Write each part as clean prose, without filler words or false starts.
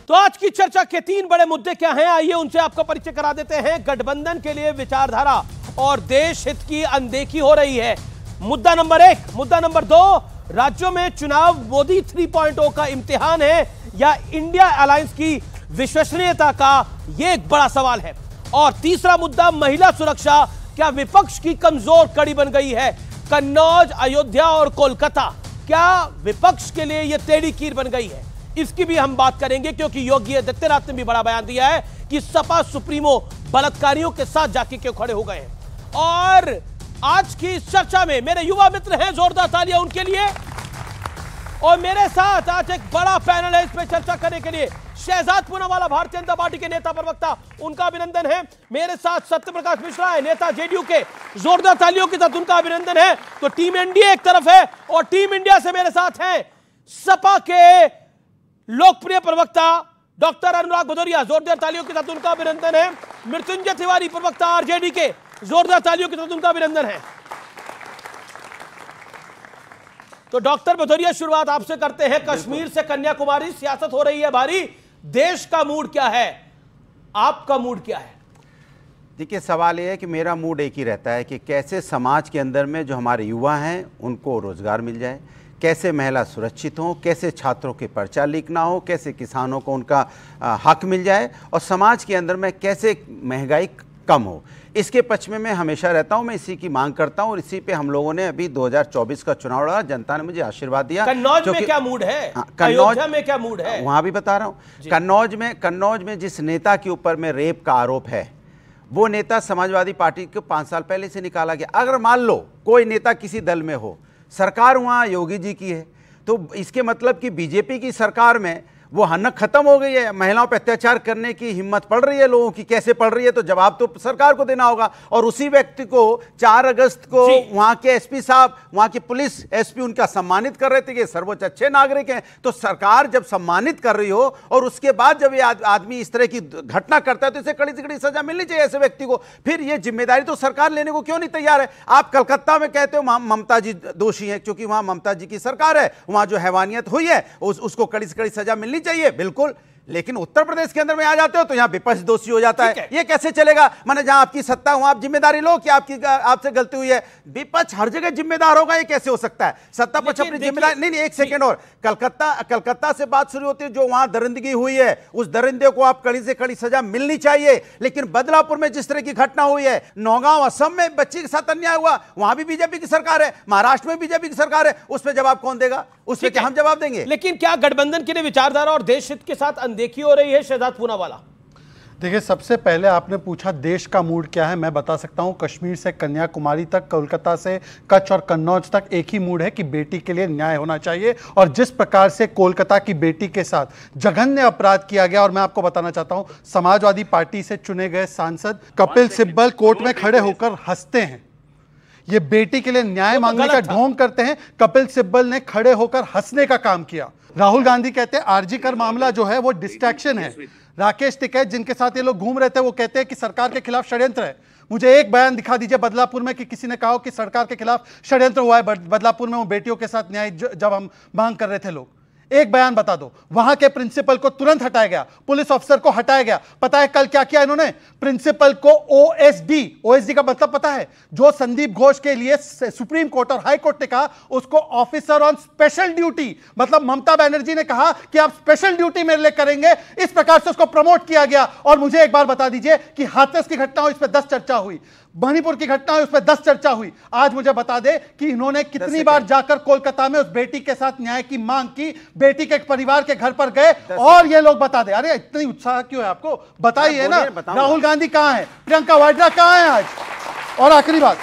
तो आज की चर्चा के 3 बड़े मुद्दे क्या हैं, आइए उनसे आपका परिचय करा देते हैं। गठबंधन के लिए विचारधारा और देश हित की अनदेखी हो रही है, मुद्दा नंबर 1। मुद्दा नंबर 2, राज्यों में चुनाव मोदी 3.0 का इम्तिहान है या इंडिया अलायंस की विश्वसनीयता का यह एक बड़ा सवाल है। और तीसरा मुद्दा, महिला सुरक्षा क्या विपक्ष की कमजोर कड़ी बन गई है। कन्नौज, अयोध्या और कोलकाता क्या विपक्ष के लिए यह टेढ़ी कीर बन गई है, इसकी भी हम बात करेंगे, क्योंकि योगी आदित्यनाथ ने भी बड़ा बयान दिया है कि सपा सुप्रीमो बलात्कारियों के साथ जाके क्यों खड़े हो गए हैं। और आज की इस चर्चा में मेरे युवा मित्र हैं, जोरदार तालियां उनके लिए। और मेरे साथ आज एक बड़ा पैनल है इस पे चर्चा करने के लिए। शहजाद पूनावाला, भारतीय जनता पार्टी के नेता प्रवक्ता, उनका अभिनंदन है। मेरे साथ सत्यप्रकाश मिश्रा है, नेता जेडीयू के, जोरदार तालियों के साथ उनका अभिनंदन है। तो टीम एनडीए एक तरफ है और टीम इंडिया से मेरे साथ हैं सपा के लोकप्रिय प्रवक्ता डॉक्टर अनुराग भदौरिया, जोरदार तालियों के साथ उनका अभिनंदन है। मृत्युंजय तिवारी, प्रवक्ता आरजेडी के, जोरदार तालियों के साथ उनका अभिनंदन है। तो डॉक्टर भदौरिया, शुरुआत आपसे करते हैं। कश्मीर से कन्याकुमारी सियासत हो रही है भारी, देश का मूड क्या है, आपका मूड क्या है? देखिए, सवाल यह है कि मेरा मूड एक ही रहता है कि कैसे समाज के अंदर में जो हमारे युवा हैं उनको रोजगार मिल जाए, कैसे महिला सुरक्षित हो, कैसे छात्रों के पर्चा लीक ना हो, कैसे किसानों को उनका हक मिल जाए, और समाज के अंदर में कैसे महंगाई कम हो। इसके पक्ष में मैं हमेशा रहता हूं, मैं इसी की मांग करता हूं और इसी पे हम लोगों ने अभी 2024 का चुनाव लड़ा, जनता ने मुझे आशीर्वाद दिया। कन्नौज में क्या मूड है? अयोध्या में क्या मूड है? वहां भी बता रहा हूं। कन्नौज में जिस नेता के ऊपर में रेप का आरोप है, वो नेता समाजवादी पार्टी को 5 साल पहले से निकाला गया। अगर मान लो कोई नेता किसी दल में हो, सरकार वहां योगी जी की है, तो इसके मतलब कि बीजेपी की सरकार में वो हनक खत्म हो गई है, महिलाओं पर अत्याचार करने की हिम्मत पड़ रही है लोगों की। कैसे पड़ रही है, तो जवाब तो सरकार को देना होगा। और उसी व्यक्ति को 4 अगस्त को वहां के एसपी साहब, वहां की पुलिस एसपी उनका सम्मानित कर रहे थे कि सर्वोच्च अच्छे नागरिक हैं। तो सरकार जब सम्मानित कर रही हो और उसके बाद जब ये आदमी इस तरह की घटना करता है, तो इसे कड़ी से कड़ी सजा मिलनी चाहिए ऐसे व्यक्ति को। फिर ये जिम्मेदारी तो सरकार लेने को क्यों नहीं तैयार है? आप कलकत्ता में कहते हो ममता जी दोषी है, क्योंकि वहां ममता जी की सरकार है, वहां जो हैवानियत हुई है उसको कड़ी से कड़ी सजा मिलनी चाहिए, बिल्कुल। लेकिन उत्तर प्रदेश के अंदर में आ जाते हो तो यहां विपक्ष दोषी हो जाता है। ये कैसे चलेगा? माने जहां आपकी सत्ता वहां आप जिम्मेदारी लो कि आपसे गलती हुई है, विपक्ष हर जगह जिम्मेदार होगा, ये कैसे हो सकता है? सत्ता पक्ष अपनी जिम्मेदारी नहीं, एक सेकंड और। कलकत्ता से बात शुरू होती है, जो वहां दरिंदगी हुई है, उस दरिंदे को आप कड़ी से कड़ी सजा मिलनी चाहिए। लेकिन बदलापुर में जिस तरह की घटना हुई है, नौगांव असम में बच्ची के साथ अन्याय हुआ, वहां भी बीजेपी की सरकार है, महाराष्ट्र में बीजेपी की सरकार है, उस पर जवाब कौन देगा? उस पर क्या हम जवाब देंगे? लेकिन क्या गठबंधन के लिए विचारधारा और देश हित के साथ देखी हो रही है? शहजाद पूनावाला, देखिए, सबसे पहले आपने पूछा देश का मूड क्या है। मैं बता सकता हूं, कश्मीर से कन्याकुमारी तक, कोलकाता से कच्छ और कन्नौज तक एक ही मूड है कि बेटी के लिए न्याय होना चाहिए। और जिस प्रकार से कोलकाता की बेटी के साथ जघन्य अपराध किया गया, और मैं आपको बताना चाहता हूं, समाजवादी पार्टी से चुने गए सांसद कपिल सिब्बल कोर्ट में खड़े होकर हंसते हैं। ये बेटी के लिए न्याय मांगने का ढोंग करते हैं, कपिल सिब्बल ने खड़े होकर हंसने का काम किया। राहुल गांधी कहते हैं आरजी कर मामला जो है वो डिस्ट्रैक्शन है। राकेश टिकैत जिनके साथ ये लोग घूम रहे थे, वो कहते हैं कि सरकार के खिलाफ षड्यंत्र है। मुझे एक बयान दिखा दीजिए बदलापुर में कि किसी ने कहा कि सरकार के खिलाफ षड्यंत्र हुआ है बदलापुर में, वो बेटियों के साथ न्याय जब हम मांग कर रहे थे लोग। एक बयान बता दो। वहां के प्रिंसिपल को तुरंत हटाया गया, पुलिस अफसर को हटाया गया। पता है कल क्या किया इन्होंने? प्रिंसिपल को ओएसडी का मतलब पता है? जो संदीप घोष के लिए सुप्रीम कोर्ट और हाई कोर्ट ने कहा, उसको ऑफिसर ऑन स्पेशल ड्यूटी, मतलब ममता बनर्जी ने कहा कि आप स्पेशल ड्यूटी मेरे लिए करेंगे, इस प्रकार से उसको प्रमोट किया गया। और मुझे एक बार बता दीजिए कि हाथरस की घटना हुई, इस पर 10 चर्चा हुई, मणिपुर की घटना हुई, उस पर 10 चर्चा हुई। आज मुझे बता दे कि इन्होंने कितनी बार जाकर कोलकाता में उस बेटी के साथ न्याय की मांग की, बेटी के परिवार के घर पर गए, और ये लोग बता दे। अरे इतनी उत्साह क्यों है आपको? बताइए ना। राहुल गांधी कहां है? प्रियंका वाड्रा कहां है आज? और आखिरी बात,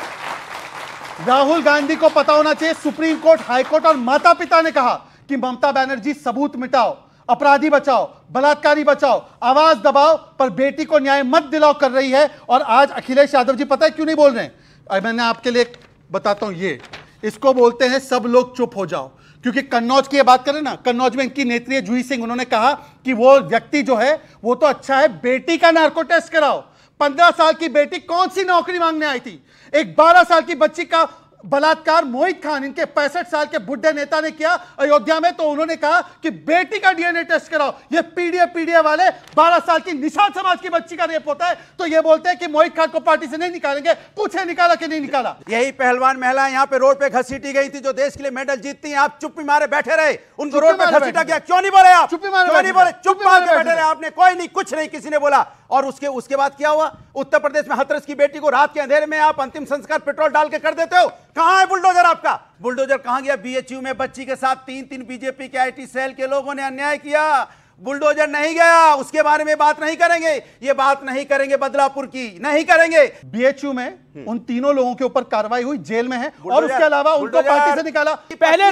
राहुल गांधी को पता होना चाहिए, सुप्रीम कोर्ट, हाई कोर्ट और माता पिता ने कहा कि ममता बनर्जी सबूत मिटाओ, अपराधी बचाओ, बलात्कारी बचाओ, आवाज दबाओ, पर बेटी को न्याय मत दिलाओ कर रही है। और आज अखिलेश यादव जी पता है क्यों नहीं बोल रहे हैं? मैंने आपके लिए बताता हूं, ये इसको बोलते हैं सब लोग चुप हो जाओ। क्योंकि कन्नौज की बात करें ना, कन्नौज में इनकी नेत्री है जूही सिंह, उन्होंने कहा कि वो व्यक्ति जो है वो तो अच्छा है, बेटी का नार्को टेस्ट कराओ। 15 साल की बेटी कौन सी नौकरी मांगने आई थी? एक 12 साल की बच्ची का बलात्कार मोहित खान, इनके 65 साल के बुढ़े नेता ने किया अयोध्या में, तो उन्होंने कहा कि बेटी का डीएनए टेस्ट कराओ। ये पीडीए वाले 12 साल की निषाद समाज की बच्ची का रेप होता है तो ये बोलते हैं कि मोहित खान को पार्टी से नहीं निकालेंगे। पूछे निकाला कि नहीं निकाला? यही पहलवान महिला यहाँ पे रोड पे घसीटी गई थी जो देश के लिए मेडल जीतती हैं, आप चुप्पी मारे बैठे रहे, उनको रोड पे घसीटा गया, क्यों नहीं बोले आप? चुप्पी मारे क्यों नहीं बोले? चुप मार के बैठे रहे आपने, कोई नहीं, कुछ नहीं किसी ने बोला। और उसके बाद क्या हुआ? उत्तर प्रदेश में हाथरस की बेटी को रात के अंधेरे में आप अंतिम संस्कार पेट्रोल डाल के कर देते हो। कहां है बुलडोजर आपका? बुलडोजर कहां गया? बीएचयू में बच्ची के साथ तीन बीजेपी के आईटी सेल के लोगों ने अन्याय किया, बुलडोजर नहीं गया। उसके बारे में बात नहीं करेंगे, ये बात नहीं करेंगे, बदलापुर की नहीं करेंगे। बीएचयू में उन तीनों लोगों के ऊपर कार्रवाई हुई, जेल में है, और उसके अलावा उनको पार्टी से निकाला। पहले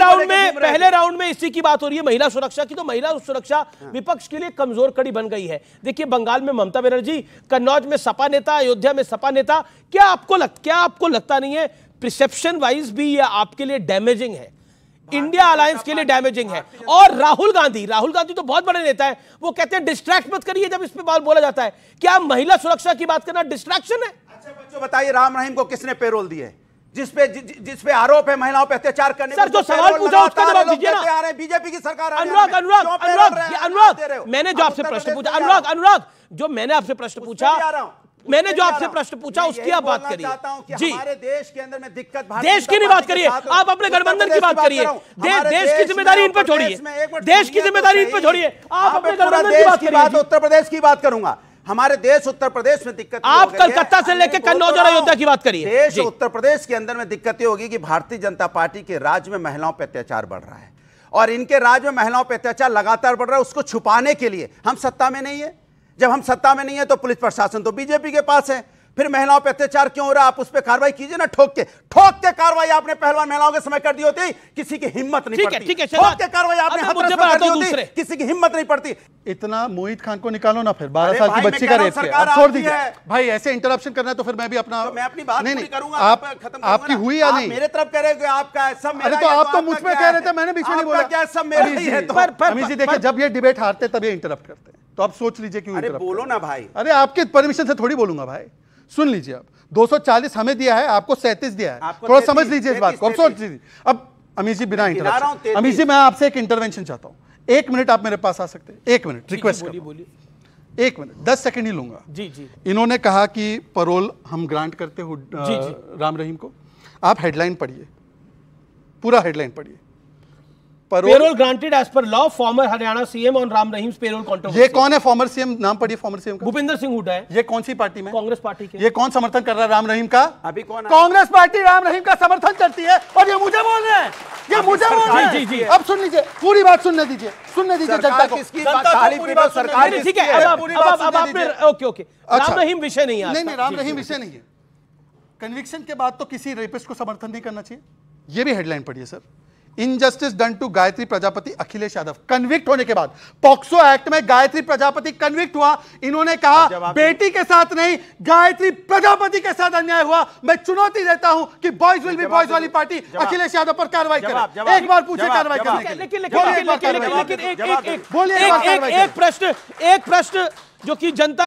राउंड में इसी की बात हो रही है, महिला सुरक्षा की। तो महिला सुरक्षा विपक्ष के लिए कमजोर कड़ी बन गई है। देखिए, बंगाल में ममता बनर्जी, कन्नौज में सपा नेता, अयोध्या में सपा नेता। क्या आपको लगता नहीं है प्रिसेप्शन वाइज भी ये आपके लिए डैमेजिंग है, इंडिया अलायंस के लिए डैमेजिंग है? और राहुल गांधी तो बहुत बड़े नेता है, वो कहते हैं डिस्ट्रैक्ट मत करिए जब इस पे बात बोला जाता है। क्या महिला सुरक्षा की बात करना डिस्ट्रैक्शन है? अच्छा बच्चों, बताइए, राम रहीम को किसने पेरोल दी है? जिस पे आरोप है महिलाओं पे अत्याचार करने। सर, जो सवाल पूछा उसका जवाब दीजिए ना। बीजेपी की सरकार। अनुराग, मैंने जो आपसे प्रश्न पूछा, अनुराग, जो मैंने आपसे प्रश्न पूछा उसकी आप बात करिए जी। हमारे देश के अंदर में दिक्कत, देश की नहीं बात करिए, आप अपने गठबंधन की बात करिए। देश की जिम्मेदारी इन पर छोड़िए, देश की जिम्मेदारी इन पर छोड़िए, आप अपने गठबंधन की बात करिए। उत्तर प्रदेश की बात करूंगा। हमारे देश उत्तर प्रदेश में दिक्कत, आप कलकत्ता से लेकर कन्नौज और अयोध्या की बात करिए। देश उत्तर प्रदेश के अंदर में दिक्कत होगी कि भारतीय जनता पार्टी के राज्य में महिलाओं पर अत्याचार बढ़ रहा है, और इनके राज्य में महिलाओं पर अत्याचार लगातार बढ़ रहा है। उसको छुपाने के लिए हम सत्ता में नहीं है। जब हम सत्ता में नहीं है तो पुलिस प्रशासन तो बीजेपी के पास है, फिर महिलाओं पे अत्याचार क्यों हो रहा है? आप उस पे कार्रवाई कीजिए ना, ठोक के कार्रवाई आपने पहलवान महिलाओं के समय कर दी होती, किसी की हिम्मत नहीं पड़ती। ठोक के कार्रवाई आपने हाथरस में कर दी होती, किसी की हिम्मत नहीं पड़ती। इतना मोहित खान को निकालो ना, फिर 12 साल की बच्ची का रेप किया, अब छोड़ दीजिए भाई। ऐसे इंटरप्शन करना है तो फिर मैं भी अपना, मैं अपनी बात पूरी करूंगा। आप आपकी हुई या नहीं? मेरे तरफ कह रहे हो आपका सब मेरा। अरे तो आप तो मुझ पे कह रहे थे, मैंने बीच में नहीं बोला। क्या सब मेरा ही है? अमित जी देखिए, जब ये डिबेट हारते तब ये इंटरप्ट करते हैं, तो आप सोच लीजिए क्यों। अरे बोलो ना भाई। अरे आपके परमिशन से थोड़ी बोलूंगा भाई, सुन लीजिए। आप 240 हमें दिया है, आपको 37 दिया है, थोड़ा समझ लीजिए इस बात को। अब सोच लीजिए। अब अमित जी, बिना इंटरप्शन, अमित जी मैं आपसे एक इंटरवेंशन चाहता हूं। 1 मिनट आप मेरे पास आ सकते हैं? 1 मिनट रिक्वेस्ट, बोलिए। 1 मिनट 10 सेकंड ही लूंगा जी। इन्होंने कहा कि परोल हम ग्रांट करते हो राम रहीम को। आप हेडलाइन पढ़िए, पूरा हेडलाइन पढ़िए। Parole granted as per law, former Haryana CM on Ram Rahim parole controversy. ये कौन है फॉर्मर सीएम? नाम पढ़िए फॉर्मर सीएम का। भूपेंद्र सिंह हुड्डा है। ये कौन सी पार्टी में? कांग्रेस पार्टी के। ये कौन समर्थन कर रहा है राम रहीम का? अभी कौन? कांग्रेस पार्टी राम रहीम का समर्थन करती है, और ये मुझे बोल रहे हैं, ये मुझे बोल रहे हैं। जी। अब सुन लीजिए, पूरी बात सुनने दीजिए जनता को। सरकार, ठीक है, अब आपने ओके राम रहीम विषय नहीं है। नहीं, राम रहीम विषय नहीं है। कन्विक्शन के बाद तो किसी रेपिस्ट को समर्थन नहीं करना चाहिए। ये भी हेडलाइन पढ़िए sir. Injustice done to Gayatri Prajapati Akhilesh Yadav. Convict होने के बाद, पॉक्सो एक्ट में गायत्री प्रजापति कन्विक्ट हुआ। इन्होंने कहा बेटी के साथ नहीं, गायत्री प्रजापति के साथ अन्याय हुआ। मैं चुनौती देता हूं कि बॉयज विल बी बॉयज वाली पार्टी अखिलेश यादव पर कार्रवाई करे। एक बार पूछे कार्रवाई करने के लिए। लेकिन एक प्रश्न जो कि जनता